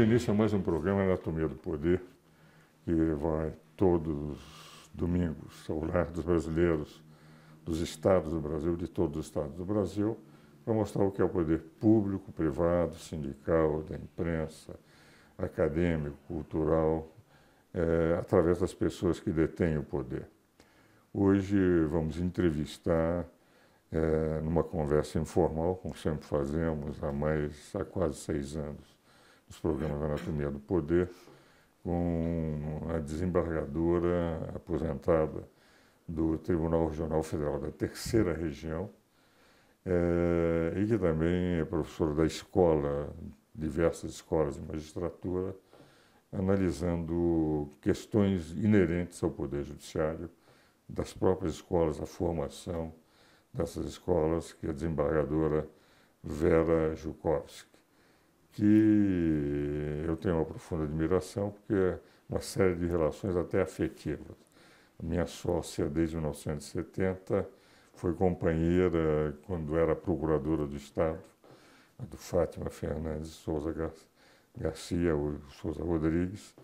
início a mais um programa Anatomia do Poder, que vai todos os domingos ao lar dos brasileiros, dos estados do Brasil, de todos os estados do Brasil, para mostrar o que é o poder público, privado, sindical, da imprensa, acadêmico, cultural, através das pessoas que detêm o poder. Hoje vamos entrevistar, numa conversa informal, como sempre fazemos há quase 6 anos, nos programas Anatomia do Poder, com a desembargadora aposentada do Tribunal Regional Federal da Terceira Região, e que também é professora da escola, diversas escolas de magistratura, analisando questões inerentes ao Poder Judiciário, das próprias escolas, a formação dessas escolas, que é a desembargadora Vera Juchovski, que eu tenho uma profunda admiração, porque é uma série de relações até afetivas. A minha sócia, desde 1970, foi companheira, quando era procuradora do Estado, a do Fátima Fernandes Souza Garcia, ou Souza Rodrigues,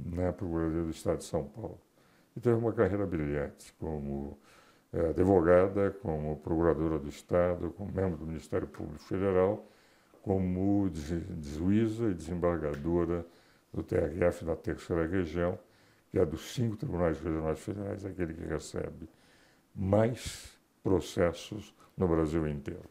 na Procuradoria do Estado de São Paulo. E teve uma carreira brilhante como advogada, como procuradora do Estado, como membro do Ministério Público Federal, como juíza e desembargadora do TRF da Terceira Região, que é dos 5 tribunais regionais federais, aquele que recebe mais processos no Brasil inteiro.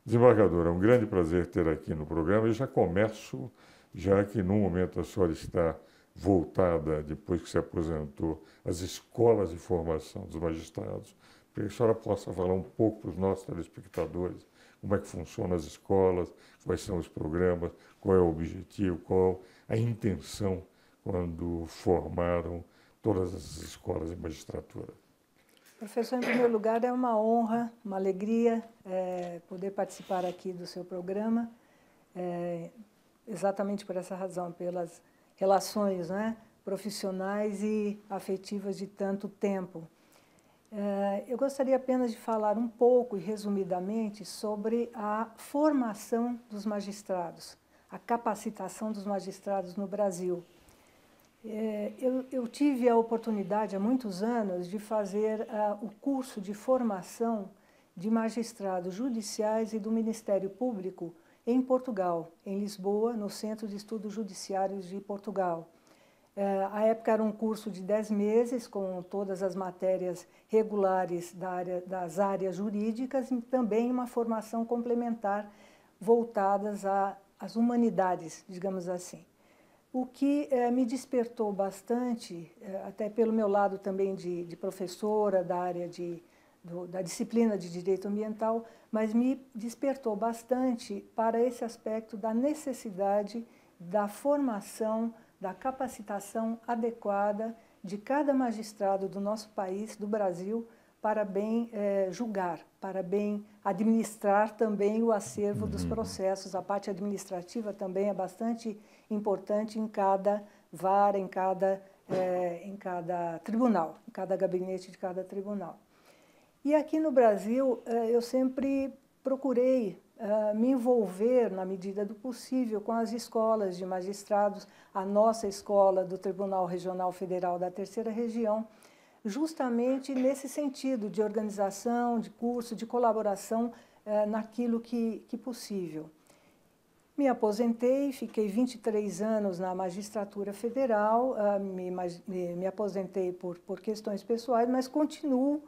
Desembargadora, é um grande prazer ter aqui no programa. Eu já começo, já que no momento a senhora está voltada, depois que se aposentou, às escolas de formação dos magistrados, para que a senhora possa falar um pouco para os nossos telespectadores como é que funcionam as escolas, quais são os programas, qual é o objetivo, qual a intenção quando formaram todas as escolas de magistratura. Professor, em primeiro lugar, é uma honra, uma alegria poder participar aqui do seu programa, exatamente por essa razão, pelas relações, né, profissionais e afetivas de tanto tempo. Eu gostaria apenas de falar um pouco e resumidamente sobre a formação dos magistrados, a capacitação dos magistrados no Brasil. Eu tive a oportunidade há muitos anos de fazer o curso de formação de magistrados judiciais e do Ministério Público em Portugal, em Lisboa, no Centro de Estudos Judiciários de Portugal. À época era um curso de 10 meses, com todas as matérias regulares das áreas jurídicas e também uma formação complementar voltadas às humanidades, digamos assim. O que me despertou bastante, até pelo meu lado também de professora da área da disciplina de Direito Ambiental, mas me despertou bastante para esse aspecto da necessidade da formação, da capacitação adequada de cada magistrado do nosso país, do Brasil, para bem julgar, para bem administrar também o acervo dos processos. A parte administrativa também é bastante importante em cada vara, em cada tribunal, em cada gabinete de cada tribunal. E aqui no Brasil, eu sempre procurei me envolver, na medida do possível, com as escolas de magistrados, a nossa escola do Tribunal Regional Federal da Terceira Região, justamente nesse sentido de organização, de curso, de colaboração naquilo que possível. Me aposentei, fiquei 23 anos na magistratura federal, me aposentei por questões pessoais, mas continuo,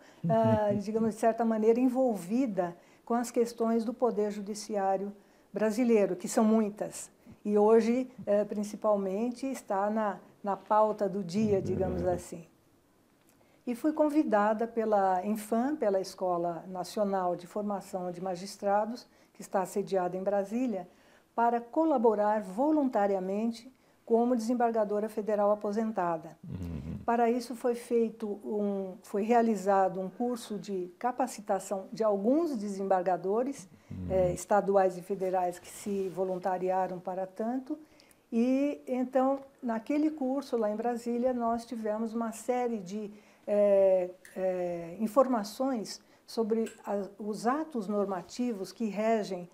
digamos, de certa maneira, envolvida com as questões do Poder Judiciário brasileiro, que são muitas. E hoje, principalmente, está na pauta do dia, digamos assim. E fui convidada pela Infam, pela Escola Nacional de Formação de Magistrados, que está sediada em Brasília, para colaborar voluntariamente como desembargadora federal aposentada. Para isso foi realizado um curso de capacitação de alguns desembargadores estaduais e federais que se voluntariaram para tanto. E então, naquele curso lá em Brasília, nós tivemos uma série de informações sobre os atos normativos que regem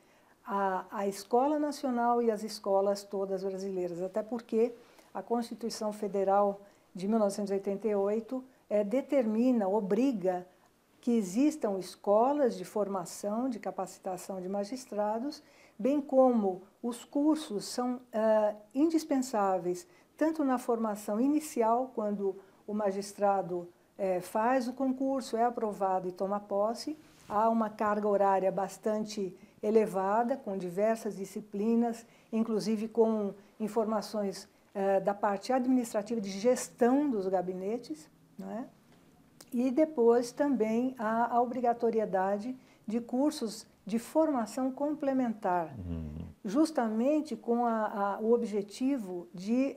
a Escola Nacional e as escolas todas brasileiras, até porque a Constituição Federal de 1988 determina, obriga que existam escolas de formação, de capacitação de magistrados, bem como os cursos são indispensáveis, tanto na formação inicial, quando o magistrado faz o concurso, é aprovado e toma posse, há uma carga horária bastante elevada, com diversas disciplinas, inclusive com informações da parte administrativa de gestão dos gabinetes, não é? E depois também há a obrigatoriedade de cursos de formação complementar, justamente com o objetivo de,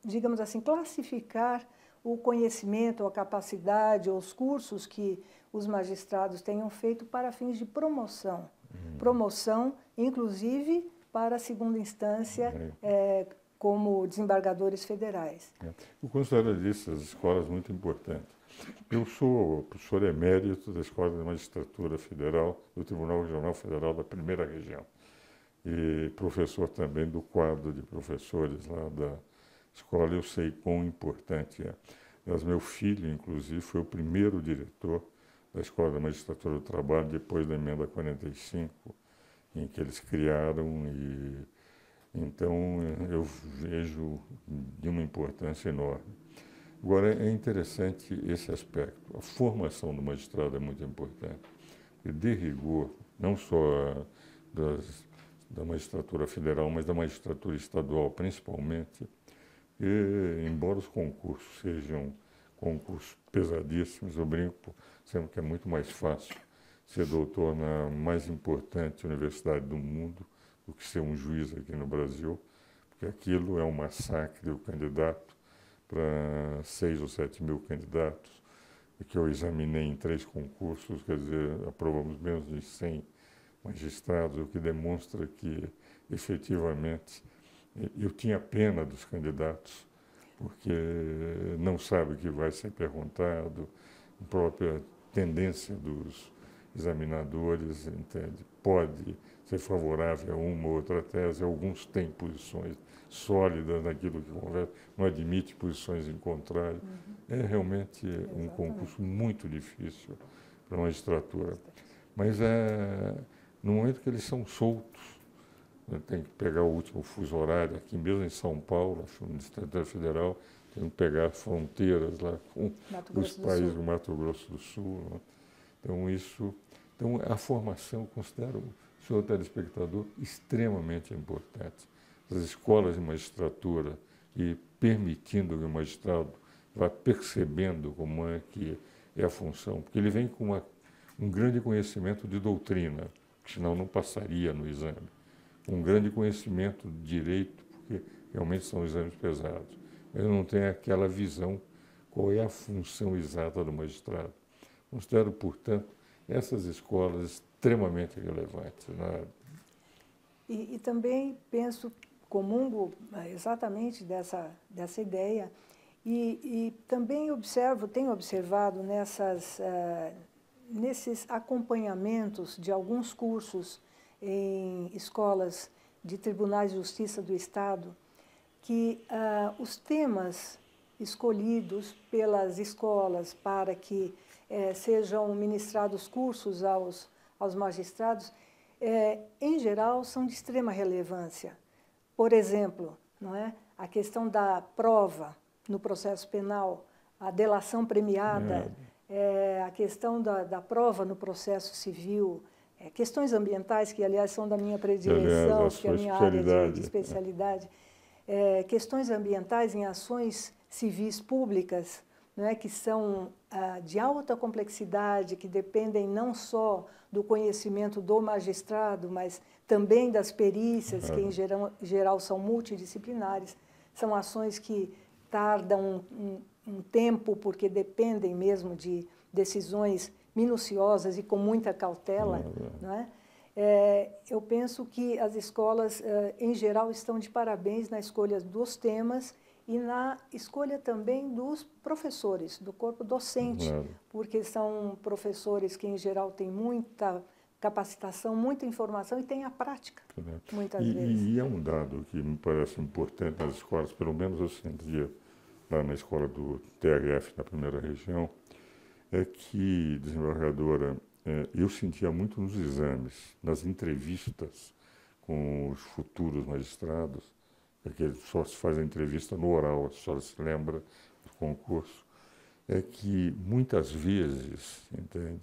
digamos assim, classificar o conhecimento, a capacidade, os cursos que os magistrados tenham feito para fins de promoção. Promoção, inclusive, para a segunda instância, como desembargadores federais. Eu considero essas escolas muito importantes. Eu sou professor emérito da Escola de Magistratura Federal, do Tribunal Regional Federal da Primeira Região, e professor também do quadro de professores lá da escola. Eu sei quão importante é. Mas meu filho, inclusive, foi o primeiro diretor da Escola da Magistratura do Trabalho, depois da Emenda 45, em que eles criaram, e então eu vejo de uma importância enorme. Agora, é interessante esse aspecto. A formação do magistrado é muito importante. E, de rigor, não só da magistratura federal, mas da magistratura estadual, principalmente, e, embora os concursos sejam concursos pesadíssimos, eu brinco sempre que é muito mais fácil ser doutor na mais importante universidade do mundo do que ser um juiz aqui no Brasil, porque aquilo é um massacre, o candidato para 6 ou 7 mil candidatos, que eu examinei em 3 concursos, quer dizer, aprovamos menos de 100 magistrados, o que demonstra que, efetivamente, eu tinha pena dos candidatos, porque não sabe o que vai ser perguntado, a própria tendência dos examinadores, entende? Pode ser favorável a uma ou outra tese, alguns têm posições sólidas naquilo que conversa, não admite posições em contrário. É realmente um concurso muito difícil para a magistratura. Mas no momento que eles são soltos, tem que pegar o último fuso horário, aqui mesmo em São Paulo, no Distrito Federal, tem que pegar fronteiras lá com os países do Mato Grosso do Sul. Né? Então, a formação, eu considero, senhor telespectador, extremamente importante. As escolas de magistratura e permitindo que o magistrado vá percebendo como é que é a função, porque ele vem com um grande conhecimento de doutrina, senão não passaria no exame. Um grande conhecimento de direito, porque realmente são exames pesados. Mas não tem aquela visão qual é a função exata do magistrado. Considero, portanto, essas escolas extremamente relevantes. Né? E também penso, comungo exatamente dessa ideia, e também tenho observado nesses acompanhamentos de alguns cursos em escolas de tribunais de justiça do Estado, que os temas escolhidos pelas escolas para que sejam ministrados cursos aos magistrados, em geral, são de extrema relevância. Por exemplo, não é? A questão da prova no processo penal, a delação premiada, a questão da prova no processo civil, questões ambientais, que, aliás, são da minha predileção, que é a minha área de especialidade, questões ambientais em ações civis públicas, não é? Que são de alta complexidade, que dependem não só do conhecimento do magistrado, mas também das perícias, que em geral são multidisciplinares. São ações que tardam um tempo, porque dependem mesmo de decisões minuciosas e com muita cautela. Não é? Eu penso que as escolas, em geral, estão de parabéns na escolha dos temas e na escolha também dos professores, do corpo docente, porque são professores que, em geral, têm muita capacitação, muita informação e tem a prática, muitas E vezes. é um dado que me parece importante nas escolas, pelo menos eu sentia lá na escola do TRF, na primeira região, é que, desembargadora, eu sentia muito nos exames, nas entrevistas com os futuros magistrados, porque só se faz a entrevista no oral, a senhora se lembra do concurso, é que muitas vezes, entende,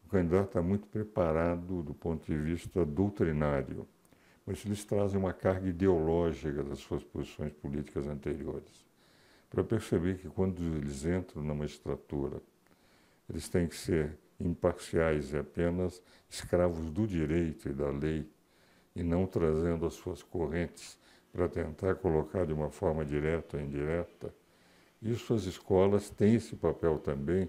o candidato está muito preparado do ponto de vista doutrinário, mas eles trazem uma carga ideológica das suas posições políticas anteriores, para perceber que quando eles entram na magistratura, eles têm que ser imparciais e apenas escravos do direito e da lei, e não trazendo as suas correntes para tentar colocar de uma forma direta ou indireta. Isso as escolas têm esse papel também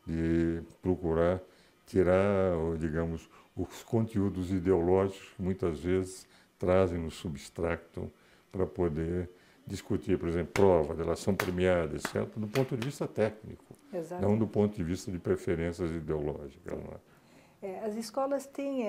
de procurar tirar, digamos, os conteúdos ideológicos que muitas vezes trazem no substrato para poder discutir, por exemplo, prova, delação premiada, etc., do ponto de vista técnico, não do ponto de vista de preferências ideológicas. Não é? As escolas têm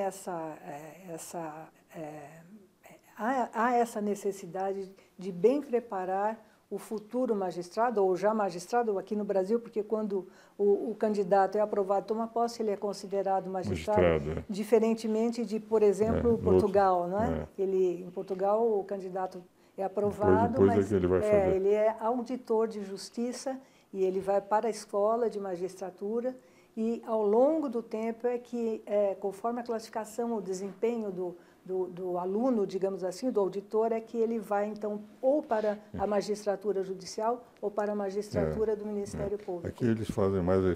há essa necessidade de bem preparar o futuro magistrado, ou já magistrado aqui no Brasil, porque quando o candidato é aprovado, toma posse, ele é considerado magistrado, diferentemente de, por exemplo, Portugal. Não é? Em Portugal, o candidato é aprovado, mas ele é auditor de justiça e ele vai para a escola de magistratura e, ao longo do tempo, conforme a classificação, o desempenho do aluno, digamos assim, do auditor, é que ele vai, então, ou para a magistratura judicial ou para a magistratura do Ministério Público. Aqui eles fazem mais a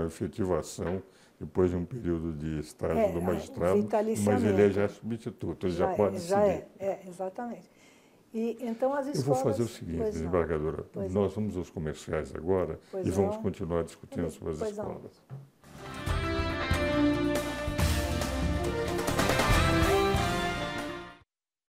efetivação depois de um período de estágio do magistrado, mas ele já é substituto, ele já pode seguir. Exatamente. E, então, as escolas... Eu vou fazer o seguinte, desembargadora, nós vamos aos comerciais agora e vamos continuar discutindo sobre as escolas.